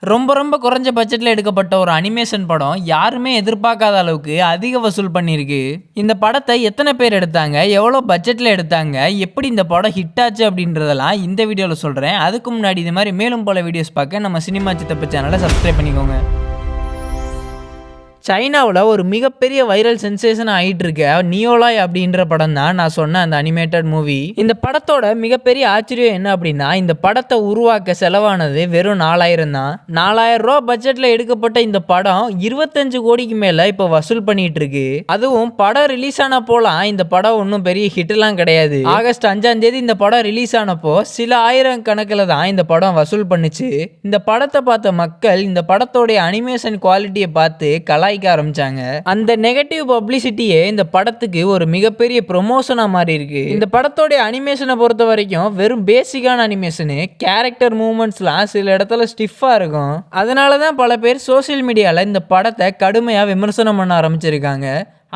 ரொம்ப ரொம்ப குறைஞ்ச பட்ஜெட்ல எடுக்கப்பட்ட ஒரு அனிமேஷன் படம் யாருமே எதிர்பார்க்காத அளவுக்கு அதிக வசூல் பண்ணியிருக்கு. இந்த படத்தை எத்தனை பேர் எடுத்தாங்க, எவ்வளோ பட்ஜெட்ல எடுத்தாங்க, எப்படி இந்த படம் ஹிட் ஆச்சு அப்படின்றதெல்லாம் இந்த வீடியோவில் சொல்கிறேன். அதுக்கு முன்னாடி இது மாதிரி மேலும் பல வீடியோஸ் பார்க்க நம்ம சினிமா சித்தப்பு சேனலை சப்ஸ்கிரைப் பண்ணிக்கோங்க. சைனாவில் ஒரு மிகப்பெரிய வைரல் சென்சேஷன் ஆகிட்டு இருக்க நியோலாய் அப்படின்ற படம் தான் நான் சொன்ன அந்த அனிமேட்டட் மூவி. இந்த படத்தோட மிகப்பெரிய ஆச்சரியம் என்ன அப்படின்னா, இந்த படத்தை உருவாக்க செலவானது வெறும் 4000 தான். 4000 ரூபா பட்ஜெட்ல எடுக்கப்பட்ட இந்த படம் 25 கோடிக்கு மேல இப்போ வசூல் பண்ணிட்டு இருக்கு. அதுவும் படம் ரிலீஸ் ஆன போலாம் இந்த படம் ஒன்றும் பெரிய ஹிட்லாம் கிடையாது. ஆகஸ்ட் 5ஆம் தேதி இந்த படம் ரிலீஸ் ஆனப்போ சில ஆயிரம் கணக்கில் தான் இந்த படம் வசூல் பண்ணுச்சு. இந்த படத்தை பார்த்த மக்கள் இந்த படத்தோடைய அனிமேஷன் குவாலிட்டியை பார்த்து கலாய்க்க ஆரம்பிச்சாங்க. அந்த நெகட்டிவ் பப்ளிசிட்டியே இந்த படத்துக்கு ஒரு மிகப்பெரிய ப்ரொமோஷனா மாறி இருக்கு. இந்த படத்தோட அனிமேஷனை பொறுத்த வரைக்கும் வெறும் பேசிக்கான அனிமேஷனு, கேரக்டர் மூவ்மெண்ட்ஸ்லாம் சில இடத்துல ஸ்டிஃபா இருக்கும். அதனாலதான் பல பேர் சோசியல் மீடியால இந்த படத்தை கடுமையா விமர்சனம் பண்ண ஆரம்பிச்சிருக்காங்க.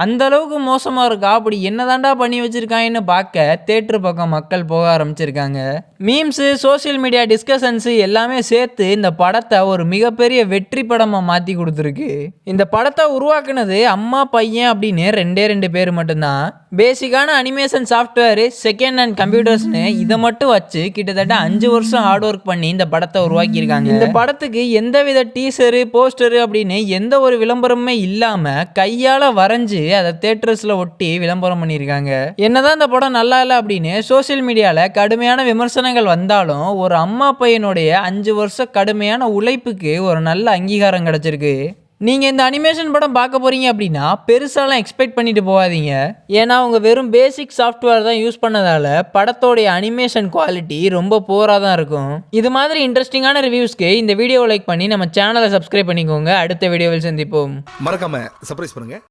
அந்த அளவுக்கு மோசமாக இருக்கா, அப்படி என்னதாண்டா பண்ணி வச்சிருக்காங்கன்னு பார்க்க தேட்டர் பக்கம் மக்கள் போக ஆரம்பிச்சிருக்காங்க. மீம்ஸு, சோசியல் மீடியா டிஸ்கஷன்ஸு எல்லாமே சேர்த்து இந்த படத்தை ஒரு மிகப்பெரிய வெற்றி படமாக மாற்றி கொடுத்துருக்கு. இந்த படத்தை உருவாக்குனது அம்மா பையன் அப்படின்னு ரெண்டு பேர் மட்டும்தான். பேசிக்கான அனிமேஷன் சாஃப்ட்வேரு, செகண்ட் ஹேண்ட் கம்ப்யூட்டர்ஸ்னு இதை மட்டும் வச்சு கிட்டத்தட்ட 5 வருஷம் ஹார்ட் ஒர்க் பண்ணி இந்த படத்தை உருவாக்கியிருக்காங்க. இந்த படத்துக்கு எந்தவித டீசரு, போஸ்டரு அப்படின்னு எந்த ஒரு விளம்பரமே இல்லாமல் கையால் வரைஞ்சு அதை தியேட்டர்ஸ்ல ஒட்டி விளம்பரம் பண்ணியிருக்காங்க. என்னதான் இந்த படம் நல்லா இல்லை அப்படின்னு சோசியல் மீடியால கடுமையான விமர்சனங்கள் வந்தாலும் ஒரு அம்மா பையனுடைய 5 வருஷம் கடுமையான உழைப்புக்கு ஒரு நல்ல அங்கீகாரம் கிடைச்சிருக்கு. நீங்கள் இந்த அனிமேஷன் படம் பார்க்க போகிறீங்க அப்படின்னா பெருசாலாம் எக்ஸ்பெக்ட் பண்ணிட்டு போகாதீங்க. ஏன்னா அவங்க வெறும் பேசிக் சாஃப்ட்வேர் தான் யூஸ் பண்ணதால படத்தோடைய அனிமேஷன் குவாலிட்டி ரொம்ப போராக தான் இருக்கும். இது மாதிரி இன்ட்ரெஸ்டிங்கான ரிவ்யூஸ்க்கு இந்த வீடியோவை லைக் பண்ணி நம்ம சேனலை சப்ஸ்கிரைப் பண்ணிக்கோங்க. அடுத்த வீடியோவில் சந்திப்போம். மறக்காம சர்ப்ரைஸ் பண்ணுங்க.